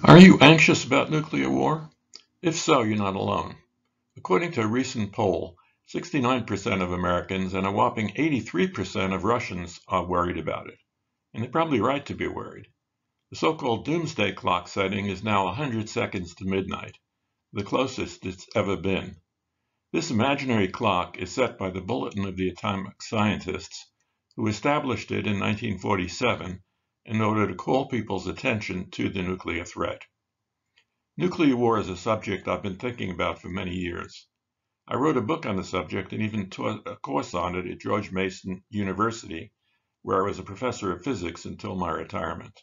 Are you anxious about nuclear war? If so, you're not alone. According to a recent poll, 69% of Americans and a whopping 83% of Russians are worried about it. And they're probably right to be worried. The so-called doomsday clock setting is now 100 seconds to midnight, the closest it's ever been. This imaginary clock is set by the Bulletin of the Atomic Scientists, who established it in 1947 in order to call people's attention to the nuclear threat. Nuclear war is a subject I've been thinking about for many years. I wrote a book on the subject and even taught a course on it at George Mason University, where I was a professor of physics until my retirement.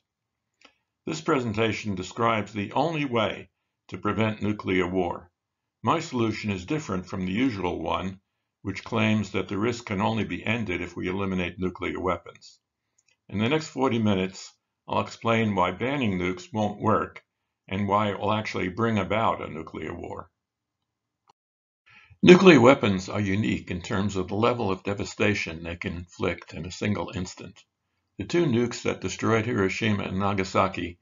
This presentation describes the only way to prevent nuclear war. My solution is different from the usual one, which claims that the risk can only be ended if we eliminate nuclear weapons. In the next 40 minutes, I'll explain why banning nukes won't work and why it will actually bring about a nuclear war. Nuclear weapons are unique in terms of the level of devastation they can inflict in a single instant. The two nukes that destroyed Hiroshima and Nagasaki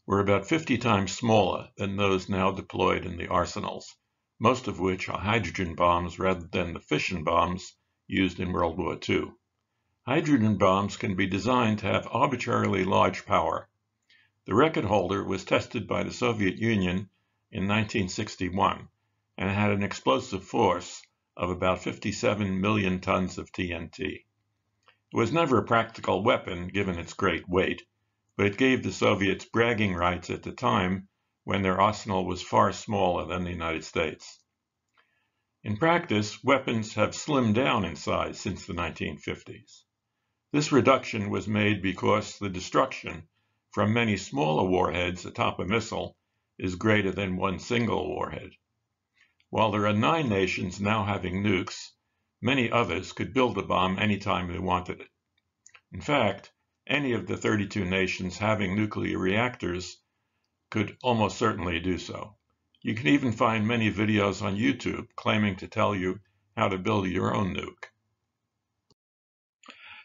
were about 50 times smaller than those now deployed in the arsenals, most of which are hydrogen bombs rather than the fission bombs used in World War II. Hydrogen bombs can be designed to have arbitrarily large power. The record holder was tested by the Soviet Union in 1961 and had an explosive force of about 57 million tons of TNT. It was never a practical weapon given its great weight, but it gave the Soviets bragging rights at the time when their arsenal was far smaller than the United States. In practice, weapons have slimmed down in size since the 1950s. This reduction was made because the destruction from many smaller warheads atop a missile is greater than one single warhead. While there are 9 nations now having nukes, many others could build a bomb anytime they wanted it. In fact, any of the 32 nations having nuclear reactors could almost certainly do so. You can even find many videos on YouTube claiming to tell you how to build your own nuke.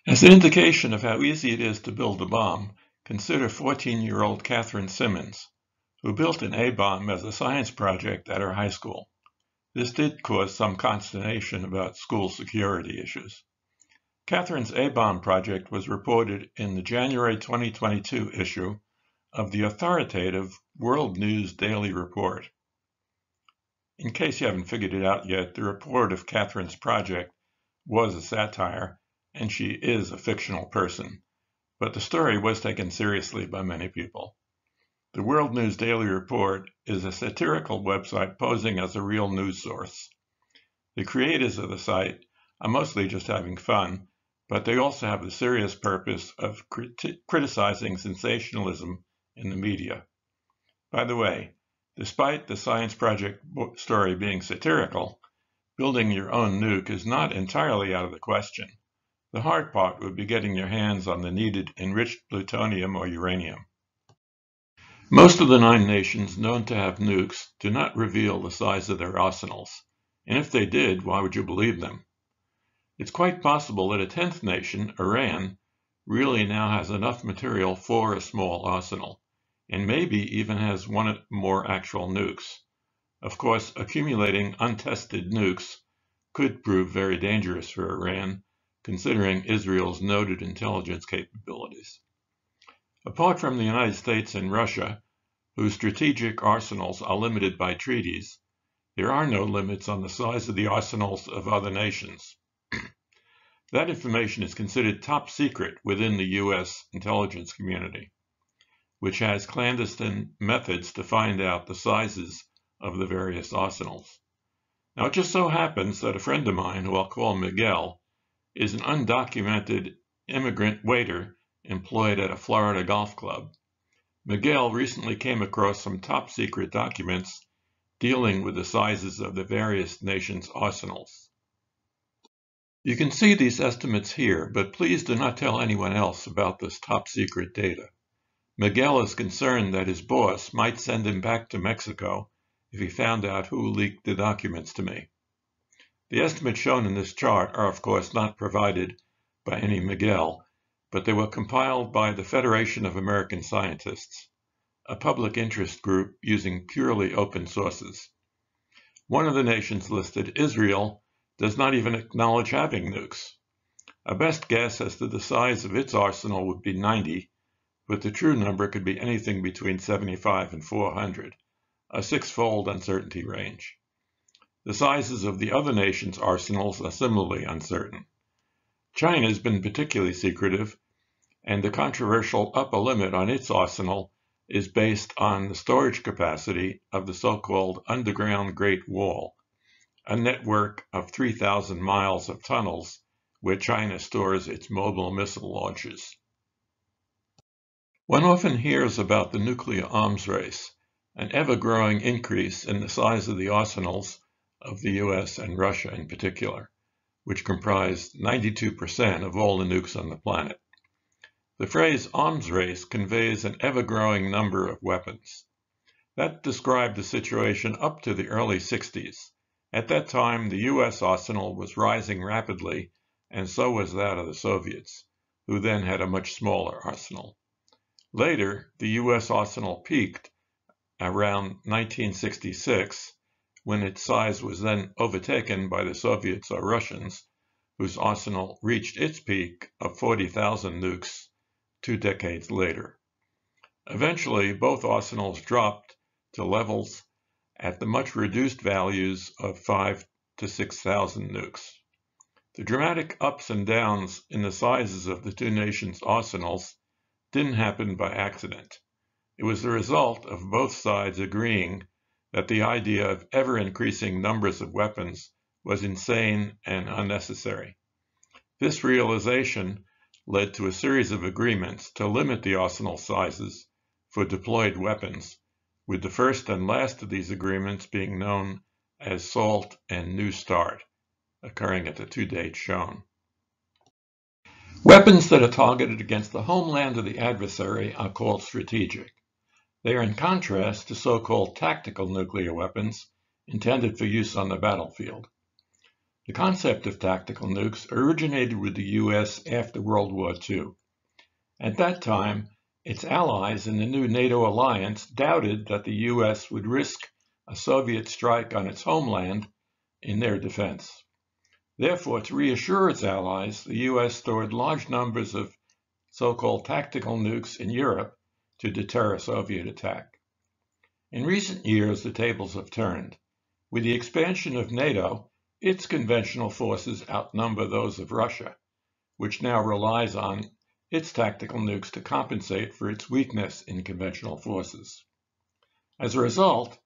As an indication of how easy it is to build a bomb, consider 14-year-old Catherine Simmons, who built an A-bomb as a science project at her high school. This did cause some consternation about school security issues. Catherine's A-bomb project was reported in the January 2022 issue of the authoritative World News Daily Report. In case you haven't figured it out yet, the report of Catherine's project was a satire, and she is a fictional person, but the story was taken seriously by many people. The World News Daily Report is a satirical website posing as a real news source. The creators of the site are mostly just having fun, but they also have the serious purpose of criticizing sensationalism in the media. By the way, despite the science project story being satirical, building your own nuke is not entirely out of the question. The hard part would be getting your hands on the needed enriched plutonium or uranium. Most of the 9 nations known to have nukes do not reveal the size of their arsenals, and if they did, why would you believe them? It's quite possible that a 10th nation, Iran, really now has enough material for a small arsenal, and maybe even has one or more actual nukes. Of course, accumulating untested nukes could prove very dangerous for Iran, considering Israel's noted intelligence capabilities. Apart from the United States and Russia, whose strategic arsenals are limited by treaties, there are no limits on the size of the arsenals of other nations. That information is considered top secret within the U.S. intelligence community, which has clandestine methods to find out the sizes of the various arsenals. Now, it just so happens that a friend of mine, who I'll call Miguel, is an undocumented immigrant waiter employed at a Florida golf club. Miguel recently came across some top secret documents dealing with the sizes of the various nations' arsenals. You can see these estimates here, but please do not tell anyone else about this top secret data. Miguel is concerned that his boss might send him back to Mexico if he found out who leaked the documents to me. The estimates shown in this chart are of course not provided by any Miguel, but they were compiled by the Federation of American Scientists, a public interest group using purely open sources. One of the nations listed, Israel, does not even acknowledge having nukes. A best guess as to the size of its arsenal would be 90, but the true number could be anything between 75 and 400, a six-fold uncertainty range. The sizes of the other nations' arsenals are similarly uncertain. China has been particularly secretive, and the controversial upper limit on its arsenal is based on the storage capacity of the so-called underground Great Wall, a network of 3,000 miles of tunnels where China stores its mobile missile launches. One often hears about the nuclear arms race, an ever-growing increase in the size of the arsenals of the U.S. and Russia in particular, which comprise 92% of all the nukes on the planet. The phrase arms race conveys an ever-growing number of weapons. That described the situation up to the early 60s. At that time, the U.S. arsenal was rising rapidly, and so was that of the Soviets, who then had a much smaller arsenal. Later, the U.S. arsenal peaked around 1966, when its size was then overtaken by the Soviets or Russians, whose arsenal reached its peak of 40,000 nukes 2 decades later. Eventually, both arsenals dropped to levels at the much reduced values of 5,000 to 6,000 nukes. The dramatic ups and downs in the sizes of the two nations' arsenals didn't happen by accident. It was the result of both sides agreeing that the idea of ever-increasing numbers of weapons was insane and unnecessary. This realization led to a series of agreements to limit the arsenal sizes for deployed weapons, with the first and last of these agreements being known as SALT and New START, occurring at the two dates shown. Weapons that are targeted against the homeland of the adversary are called strategic. They are in contrast to so-called tactical nuclear weapons intended for use on the battlefield. The concept of tactical nukes originated with the U.S. after World War II. At that time, its allies in the new NATO alliance doubted that the U.S. would risk a Soviet strike on its homeland in their defense. Therefore, to reassure its allies, the U.S. stored large numbers of so-called tactical nukes in Europe to deter a Soviet attack. In recent years, the tables have turned. With the expansion of NATO, its conventional forces outnumber those of Russia, which now relies on its tactical nukes to compensate for its weakness in conventional forces. As a result,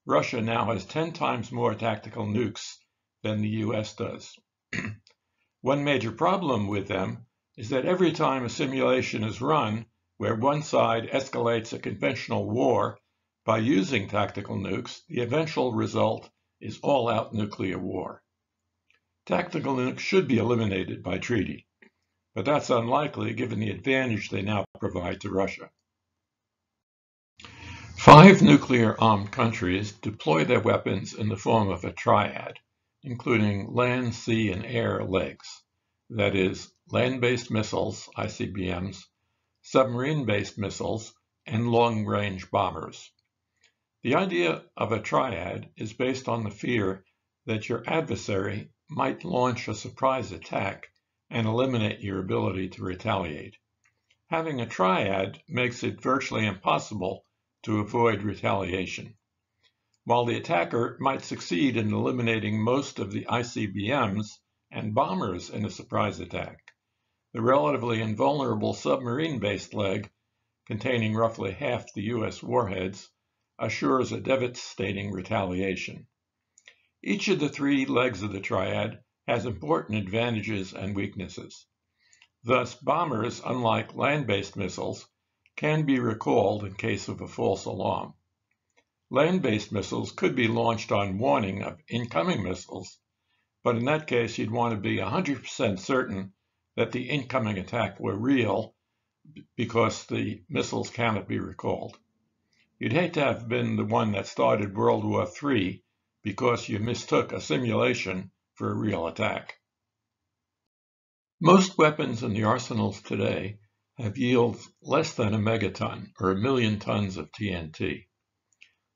Russia now has 10 times more tactical nukes than the U.S. does. One major problem with them is that every time a simulation is run where one side escalates a conventional war by using tactical nukes, the eventual result is all-out nuclear war. Tactical nukes should be eliminated by treaty, but that's unlikely given the advantage they now provide to Russia. 5 nuclear-armed countries deploy their weapons in the form of a triad, including land, sea, and air legs, that is, land-based missiles, ICBMs, submarine-based missiles, and long-range bombers. The idea of a triad is based on the fear that your adversary might launch a surprise attack and eliminate your ability to retaliate. Having a triad makes it virtually impossible to avoid retaliation. While the attacker might succeed in eliminating most of the ICBMs and bombers in a surprise attack, the relatively invulnerable submarine-based leg, containing roughly half the U.S. warheads, assures a devastating retaliation. Each of the 3 legs of the triad has important advantages and weaknesses. Thus, bombers, unlike land-based missiles, can be recalled in case of a false alarm. Land-based missiles could be launched on warning of incoming missiles, but in that case you'd want to be 100% certain that the incoming attack were real because the missiles cannot be recalled. You'd hate to have been the one that started World War III because you mistook a simulation for a real attack. Most weapons in the arsenals today have yields less than a megaton, or 1,000,000 tons of TNT.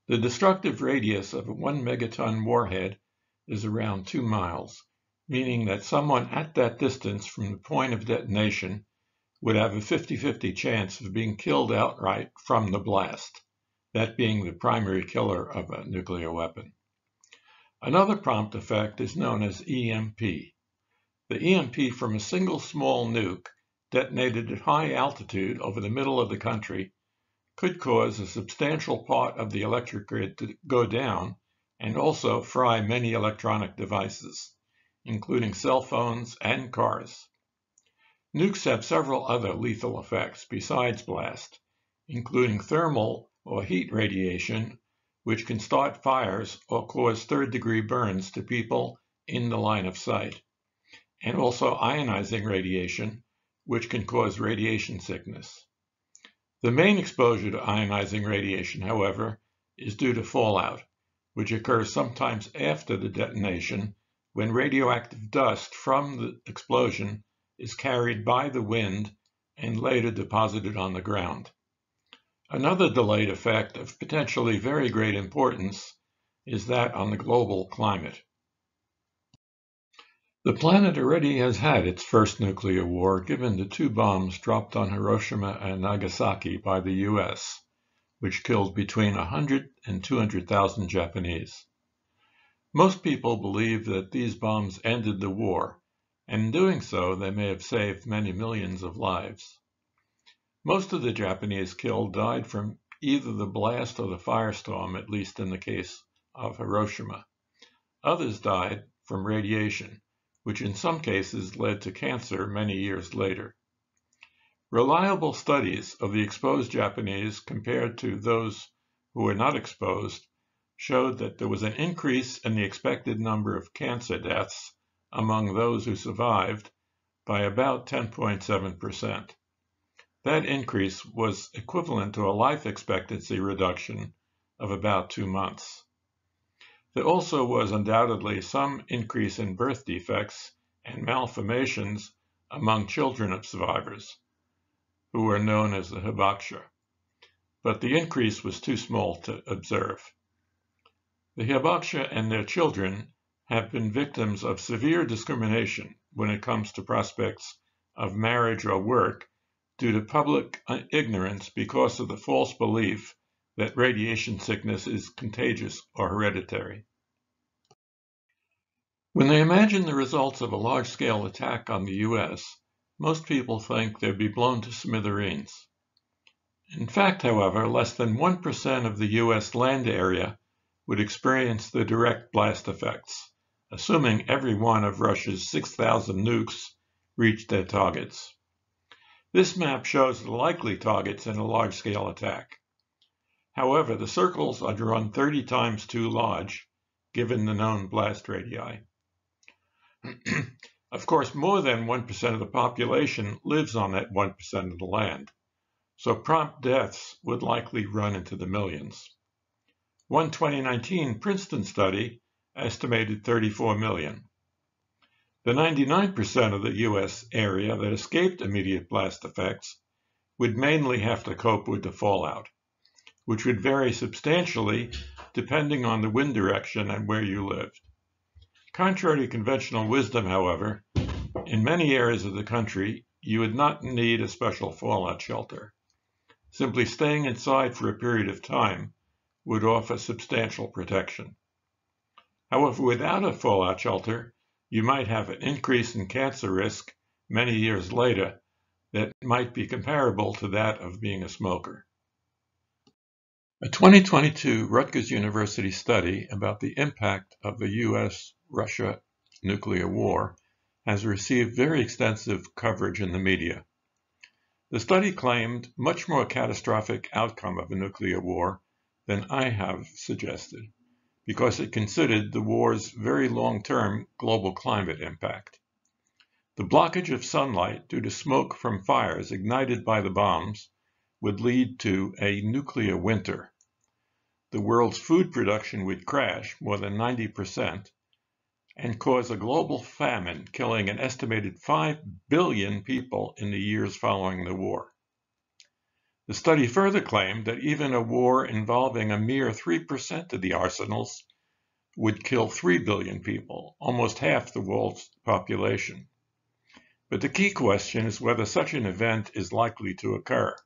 The destructive radius of a 1 megaton warhead is around 2 miles, meaning that someone at that distance from the point of detonation would have a 50-50 chance of being killed outright from the blast, that being the primary killer of a nuclear weapon. Another prompt effect is known as EMP. The EMP from a single small nuke detonated at high altitude over the middle of the country could cause a substantial part of the electric grid to go down and also fry many electronic devices, including cell phones and cars. Nukes have several other lethal effects besides blast, including thermal or heat radiation, which can start fires or cause third-degree burns to people in the line of sight, and also ionizing radiation, which can cause radiation sickness. The main exposure to ionizing radiation, however, is due to fallout, which occurs sometimes after the detonation when radioactive dust from the explosion is carried by the wind and later deposited on the ground. Another delayed effect of potentially very great importance is that on the global climate. The planet already has had its first nuclear war, given the 2 bombs dropped on Hiroshima and Nagasaki by the U.S., which killed between 100 and 200,000 Japanese. Most people believe that these bombs ended the war, and in doing so, they may have saved many millions of lives. Most of the Japanese killed died from either the blast or the firestorm, at least in the case of Hiroshima. Others died from radiation, which in some cases led to cancer many years later. Reliable studies of the exposed Japanese compared to those who were not exposed showed that there was an increase in the expected number of cancer deaths among those who survived by about 10.7%. That increase was equivalent to a life expectancy reduction of about 2 months. There also was undoubtedly some increase in birth defects and malformations among children of survivors, who were known as the hibakusha, but the increase was too small to observe. The hibakusha and their children have been victims of severe discrimination when it comes to prospects of marriage or work due to public ignorance because of the false belief that radiation sickness is contagious or hereditary. When they imagine the results of a large-scale attack on the U.S., most people think they'd be blown to smithereens. In fact, however, less than 1% of the U.S. land area would experience the direct blast effects, assuming every one of Russia's 6,000 nukes reached their targets. This map shows the likely targets in a large-scale attack. However, the circles are drawn 30 times too large, given the known blast radii. Of course, more than 1% of the population lives on that 1% of the land, so prompt deaths would likely run into the millions. One 2019 Princeton study estimated 34 million. The 99% of the U.S. area that escaped immediate blast effects would mainly have to cope with the fallout, which would vary substantially depending on the wind direction and where you lived. Contrary to conventional wisdom, however, in many areas of the country, you would not need a special fallout shelter. Simply staying inside for a period of time would offer substantial protection. However, without a fallout shelter, you might have an increase in cancer risk many years later that might be comparable to that of being a smoker. A 2022 Rutgers University study about the impact of the U.S.-Russia nuclear war has received very extensive coverage in the media. The study claimed much more catastrophic outcome of a nuclear war than I have suggested, because it considered the war's very long-term global climate impact. The blockage of sunlight due to smoke from fires ignited by the bombs would lead to a nuclear winter. The world's food production would crash more than 90% and cause a global famine, killing an estimated 5 billion people in the years following the war. The study further claimed that even a war involving a mere 3% of the arsenals would kill 3 billion people, almost half the world's population. But the key question is whether such an event is likely to occur.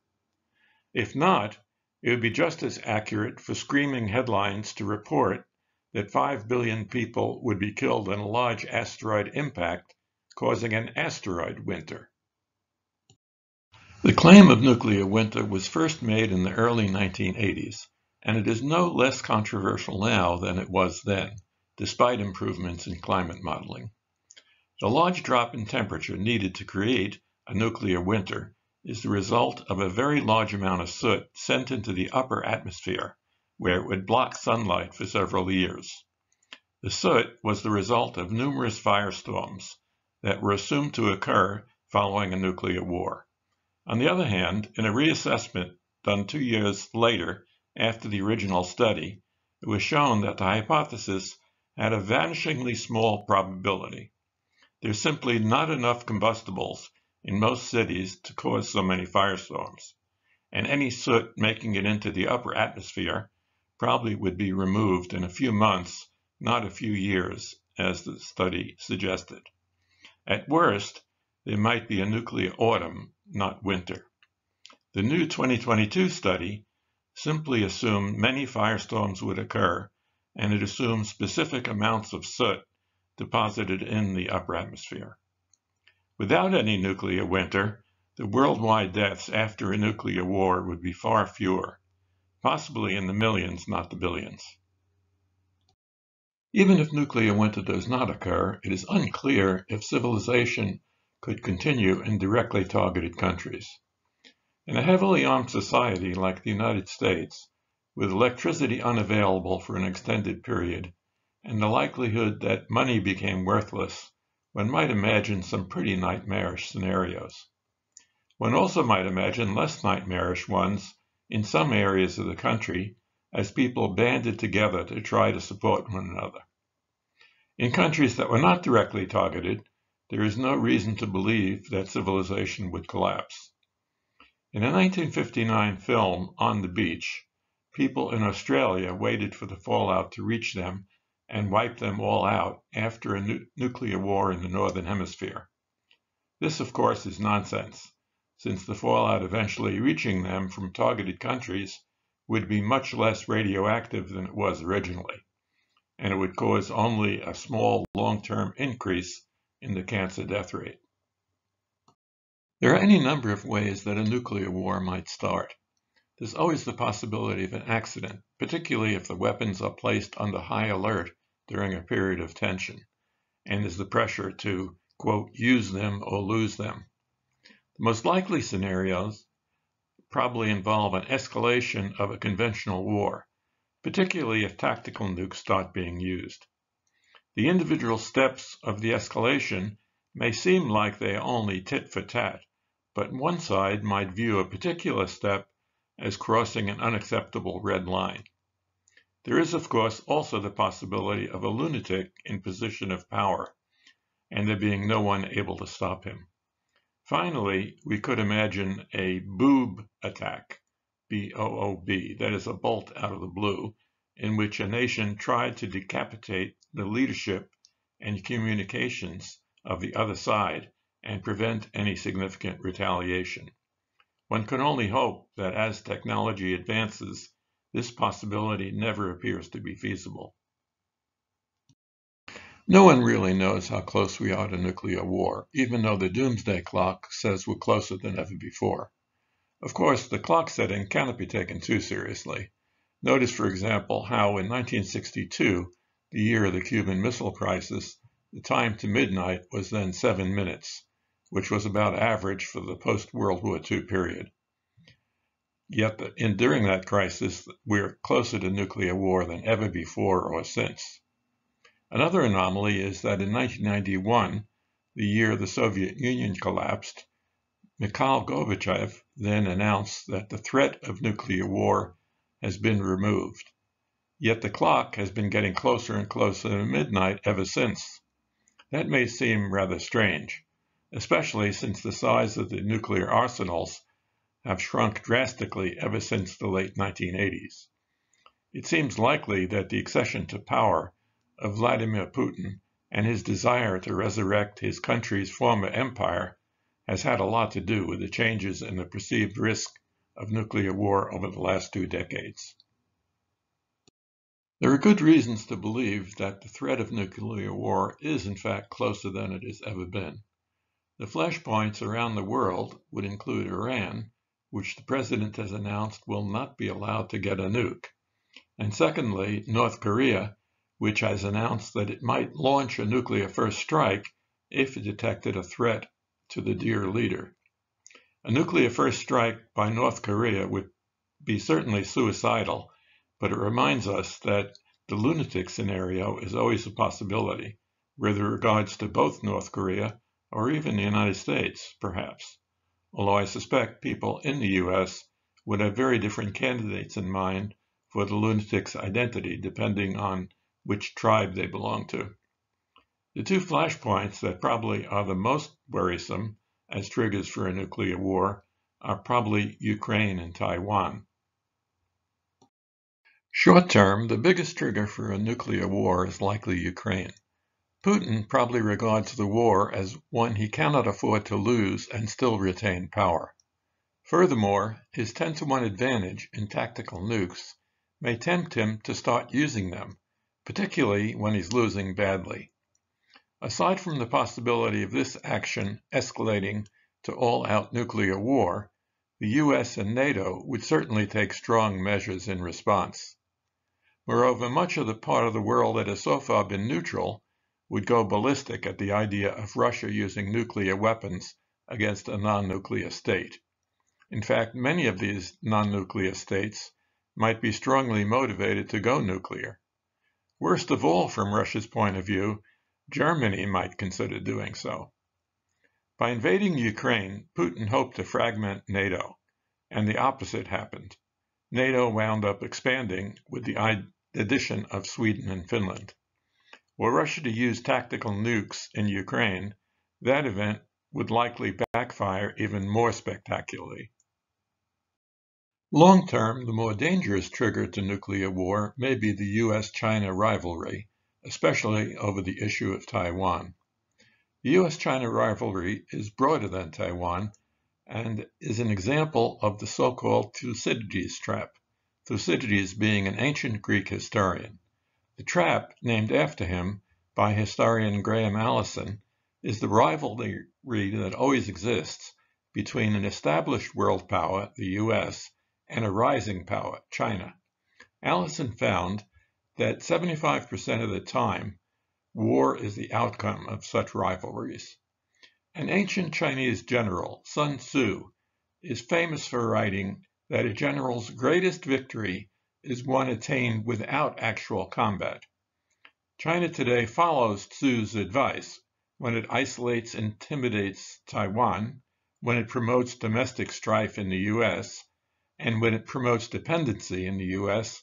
If not, it would be just as accurate for screaming headlines to report that 5 billion people would be killed in a large asteroid impact, causing an asteroid winter. The claim of nuclear winter was first made in the early 1980s, and it is no less controversial now than it was then, despite improvements in climate modeling. The large drop in temperature needed to create a nuclear winter is the result of a very large amount of soot sent into the upper atmosphere, where it would block sunlight for several years. The soot was the result of numerous firestorms that were assumed to occur following a nuclear war. On the other hand, in a reassessment done 2 years later after the original study, it was shown that the hypothesis had a vanishingly small probability. There's simply not enough combustibles in most cities to cause so many firestorms, and any soot making it into the upper atmosphere probably would be removed in a few months, not a few years, as the study suggested. At worst, there might be a nuclear autumn, not winter. The new 2022 study simply assumed many firestorms would occur, and it assumed specific amounts of soot deposited in the upper atmosphere. Without any nuclear winter, the worldwide deaths after a nuclear war would be far fewer, possibly in the millions, not the billions. Even if nuclear winter does not occur, it is unclear if civilization could continue in directly targeted countries. In a heavily armed society like the United States, with electricity unavailable for an extended period, and the likelihood that money became worthless, one might imagine some pretty nightmarish scenarios. One also might imagine less nightmarish ones in some areas of the country as people banded together to try to support one another. In countries that were not directly targeted, there is no reason to believe that civilization would collapse. In a 1959 film, On the Beach, people in Australia waited for the fallout to reach them and wipe them all out after a nuclear war in the Northern Hemisphere. This, of course, is nonsense, since the fallout eventually reaching them from targeted countries would be much less radioactive than it was originally, and it would cause only a small long-term increase in the cancer death rate. There are any number of ways that a nuclear war might start. There's always the possibility of an accident, particularly if the weapons are placed under high alert during a period of tension, and there's the pressure to, quote, use them or lose them. The most likely scenarios probably involve an escalation of a conventional war, particularly if tactical nukes start being used. The individual steps of the escalation may seem like they are only tit for tat, but one side might view a particular step as crossing an unacceptable red line. There is, of course, also the possibility of a lunatic in position of power, and there being no one able to stop him. Finally, we could imagine a boob attack, B-O-O-B, that is a bolt out of the blue, in which a nation tried to decapitate the leadership and communications of the other side and prevent any significant retaliation. One can only hope that as technology advances, this possibility never appears to be feasible. No one really knows how close we are to nuclear war, even though the doomsday clock says we're closer than ever before. Of course, the clock setting cannot be taken too seriously. Notice, for example, how in 1962, the year of the Cuban Missile Crisis, the time to midnight was then 7 minutes, which was about average for the post-World War II period. Yet during that crisis, we're closer to nuclear war than ever before or since. Another anomaly is that in 1991, the year the Soviet Union collapsed, Mikhail Gorbachev then announced that the threat of nuclear war has been removed. Yet the clock has been getting closer and closer to midnight ever since. That may seem rather strange, especially since the size of the nuclear arsenals have shrunk drastically ever since the late 1980s. It seems likely that the accession to power of Vladimir Putin and his desire to resurrect his country's former empire has had a lot to do with the changes in the perceived risk of nuclear war over the last 2 decades. There are good reasons to believe that the threat of nuclear war is in fact closer than it has ever been. The flashpoints around the world would include Iran, which the president has announced will not be allowed to get a nuke, and secondly, North Korea, which has announced that it might launch a nuclear first strike if it detected a threat to the dear leader. A nuclear first strike by North Korea would be certainly suicidal, but it reminds us that the lunatic scenario is always a possibility with regards to both North Korea or even the United States, perhaps, although I suspect people in the U.S. would have very different candidates in mind for the lunatic's identity depending on which tribe they belong to. The two flashpoints that probably are the most worrisome as triggers for a nuclear war are probably Ukraine and Taiwan. Short term, the biggest trigger for a nuclear war is likely Ukraine. Putin probably regards the war as one he cannot afford to lose and still retain power. Furthermore, his 10-to-1 advantage in tactical nukes may tempt him to start using them, particularly when he's losing badly. Aside from the possibility of this action escalating to all-out nuclear war, the U.S. and NATO would certainly take strong measures in response. Moreover, much of the part of the world that has so far been neutral would go ballistic at the idea of Russia using nuclear weapons against a non-nuclear state. In fact, many of these non-nuclear states might be strongly motivated to go nuclear. Worst of all, from Russia's point of view, Germany might consider doing so. By invading Ukraine, Putin hoped to fragment NATO, and the opposite happened. NATO wound up expanding with the addition of Sweden and Finland. Were Russia to use tactical nukes in Ukraine, that event would likely backfire even more spectacularly. Long term, the more dangerous trigger to nuclear war may be the U.S. China rivalry, especially over the issue of Taiwan. The U.S. China rivalry is broader than Taiwan and is an example of the so-called Thucydides trap, Thucydides being an ancient Greek historian. The trap, named after him by historian Graham Allison, is the rivalry that always exists between an established world power, the U.S., and a rising power, China. Allison found that 75% of the time, war is the outcome of such rivalries. An ancient Chinese general, Sun Tzu, is famous for writing that a general's greatest victory is one attained without actual combat. China today follows Tzu's advice when it isolates and intimidates Taiwan, when it promotes domestic strife in the U.S., and when it promotes dependency in the U.S.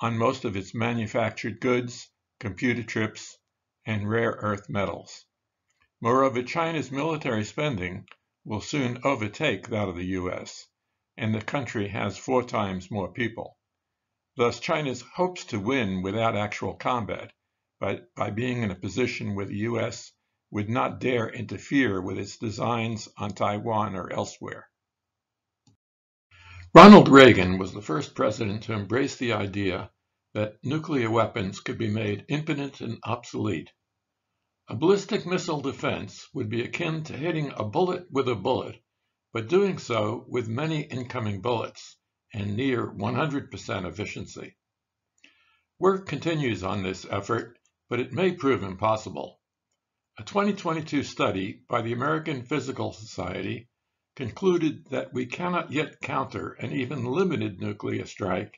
on most of its manufactured goods, computer chips, and rare earth metals. Moreover, China's military spending will soon overtake that of the U.S., and the country has 4 times more people. Thus, China hopes to win without actual combat, but by being in a position where the U.S. would not dare interfere with its designs on Taiwan or elsewhere. Ronald Reagan was the first president to embrace the idea that nuclear weapons could be made impotent and obsolete. A ballistic missile defense would be akin to hitting a bullet with a bullet, but doing so with many incoming bullets and near 100% efficiency. Work continues on this effort, but it may prove impossible. A 2022 study by the American Physical Society concluded that we cannot yet counter an even limited nuclear strike,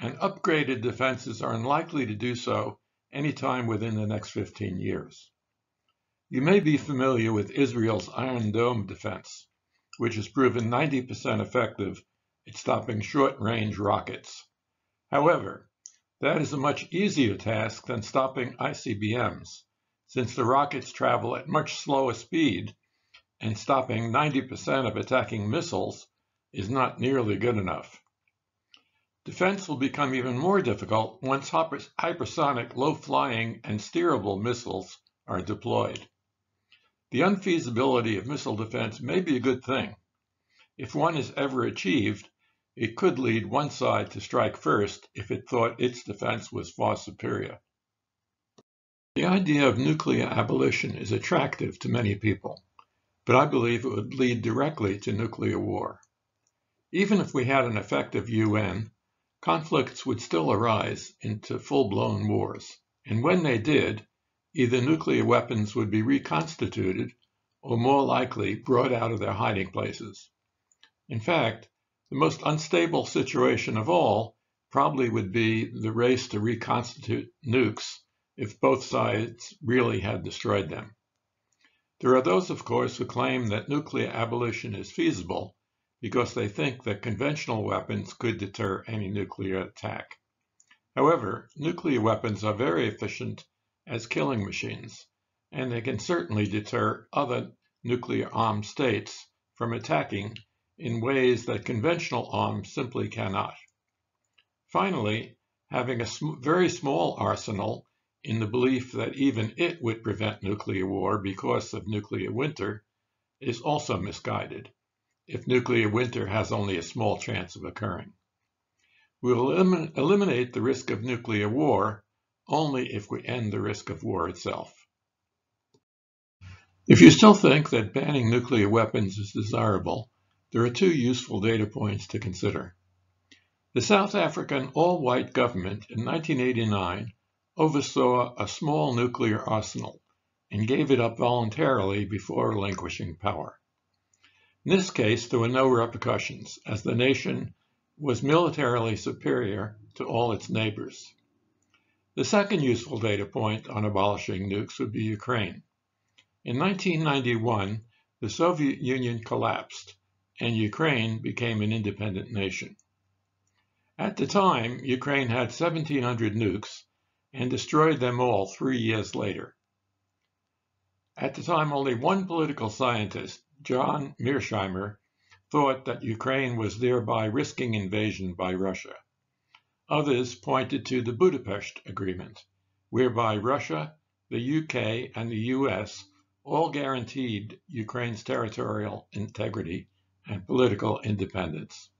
and upgraded defenses are unlikely to do so anytime within the next 15 years. You may be familiar with Israel's Iron Dome defense, which has proven 90% effective at stopping short-range rockets. However, that is a much easier task than stopping ICBMs, since the rockets travel at much slower speed, and stopping 90% of attacking missiles is not nearly good enough. Defense will become even more difficult once hypersonic, low-flying, and steerable missiles are deployed. The unfeasibility of missile defense may be a good thing. If one is ever achieved, it could lead one side to strike first if it thought its defense was far superior. The idea of nuclear abolition is attractive to many people, but I believe it would lead directly to nuclear war. Even if we had an effective UN, conflicts would still arise into full-blown wars, and when they did, either nuclear weapons would be reconstituted or more likely brought out of their hiding places. In fact, the most unstable situation of all probably would be the race to reconstitute nukes if both sides really had destroyed them. There are those, of course, who claim that nuclear abolition is feasible because they think that conventional weapons could deter any nuclear attack. However, nuclear weapons are very efficient as killing machines, and they can certainly deter other nuclear-armed states from attacking in ways that conventional arms simply cannot. Finally, having a very small arsenal in the belief that even it would prevent nuclear war because of nuclear winter is also misguided, if nuclear winter has only a small chance of occurring. We will eliminate the risk of nuclear war only if we end the risk of war itself. If you still think that banning nuclear weapons is desirable, there are two useful data points to consider. The South African all-white government in 1989 oversaw a small nuclear arsenal and gave it up voluntarily before relinquishing power. In this case, there were no repercussions, as the nation was militarily superior to all its neighbors. The second useful data point on abolishing nukes would be Ukraine. In 1991, the Soviet Union collapsed, and Ukraine became an independent nation. At the time, Ukraine had 1,700 nukes and destroyed them all 3 years later. At the time, only one political scientist, John Mearsheimer, thought that Ukraine was thereby risking invasion by Russia. Others pointed to the Budapest Agreement, whereby Russia, the UK, and the US all guaranteed Ukraine's territorial integrity and political independence.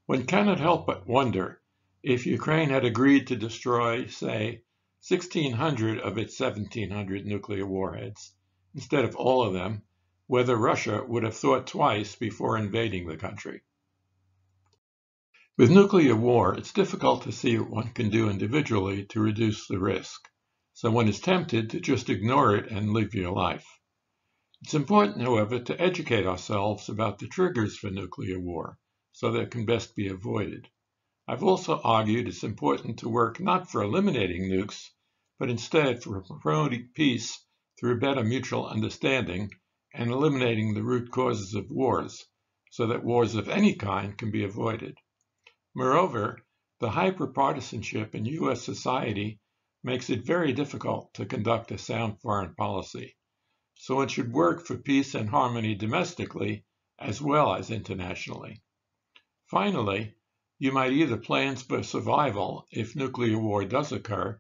One cannot help but wonder if Ukraine had agreed to destroy, say, 1,600 of its 1,700 nuclear warheads, instead of all of them, whether Russia would have thought twice before invading the country. With nuclear war, it's difficult to see what one can do individually to reduce the risk, so one is tempted to just ignore it and live your life. It's important, however, to educate ourselves about the triggers for nuclear war, so that it can best be avoided. I've also argued it's important to work not for eliminating nukes, but instead for promoting peace through better mutual understanding and eliminating the root causes of wars, so that wars of any kind can be avoided. Moreover, the hyper-partisanship in U.S. society makes it very difficult to conduct a sound foreign policy, so one should work for peace and harmony domestically as well as internationally. Finally, you might either plan for survival if nuclear war does occur,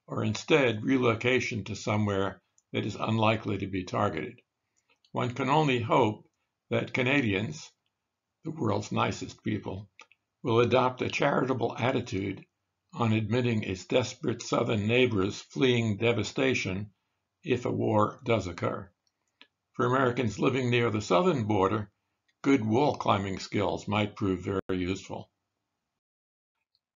or instead relocation to somewhere that is unlikely to be targeted. One can only hope that Canadians, the world's nicest people, will adopt a charitable attitude on admitting its desperate southern neighbors fleeing devastation if a war does occur. For Americans living near the southern border, good wall climbing skills might prove very useful.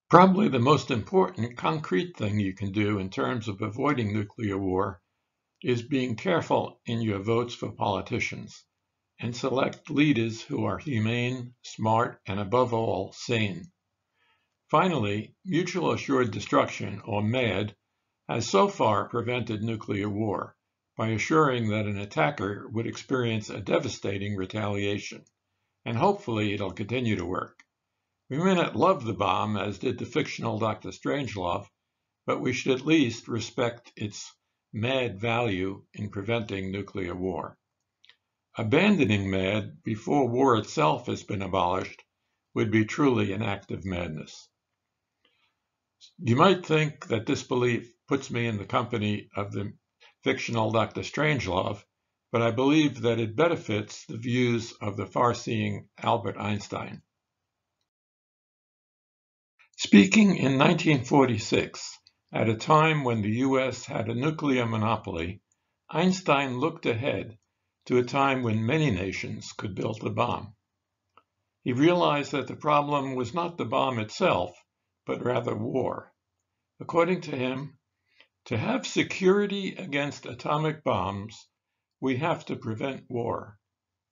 Probably the most important concrete thing you can do in terms of avoiding nuclear war is being careful in your votes for politicians and select leaders who are humane, smart, and above all, sane. Finally, mutual assured destruction, or MAD, has so far prevented nuclear war by assuring that an attacker would experience a devastating retaliation, and hopefully it'll continue to work. We may not love the bomb, as did the fictional Dr. Strangelove, but we should at least respect its mad value in preventing nuclear war. Abandoning MAD before war itself has been abolished would be truly an act of madness. You might think that this belief puts me in the company of the fictional Dr. Strangelove, but I believe that it benefits the views of the far-seeing Albert Einstein. Speaking in 1946, at a time when the U.S. had a nuclear monopoly, Einstein looked ahead to a time when many nations could build a bomb. He realized that the problem was not the bomb itself, but rather war. According to him, to have security against atomic bombs, we have to prevent war.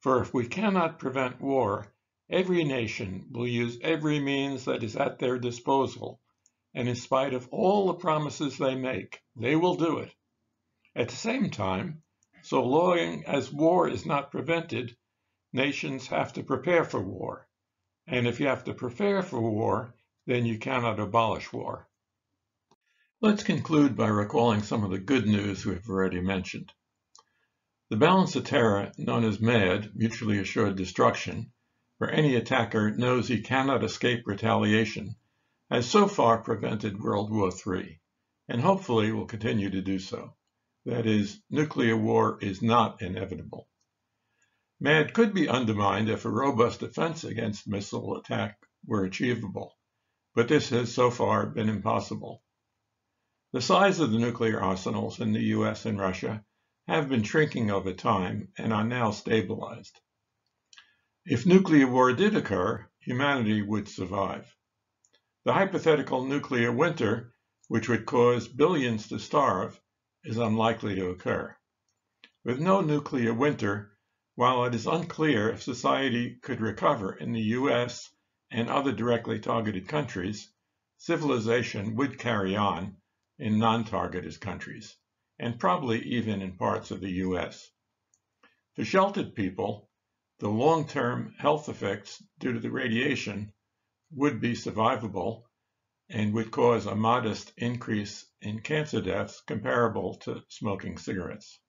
For if we cannot prevent war, every nation will use every means that is at their disposal, and in spite of all the promises they make, they will do it. At the same time, so long as war is not prevented, nations have to prepare for war. And if you have to prepare for war, then you cannot abolish war. Let's conclude by recalling some of the good news we've already mentioned. The balance of terror, known as MAD, mutually assured destruction, where any attacker knows he cannot escape retaliation, has so far prevented World War III, and hopefully will continue to do so. That is, nuclear war is not inevitable. MAD could be undermined if a robust defense against missile attack were achievable, but this has so far been impossible. The size of the nuclear arsenals in the U.S. and Russia have been shrinking over time and are now stabilized. If nuclear war did occur, humanity would survive. The hypothetical nuclear winter, which would cause billions to starve, is unlikely to occur. With no nuclear winter, while it is unclear if society could recover in the U.S. and other directly targeted countries, civilization would carry on in non-targeted countries, and probably even in parts of the U.S. For sheltered people, the long-term health effects due to the radiation would be survivable and would cause a modest increase in cancer deaths comparable to smoking cigarettes.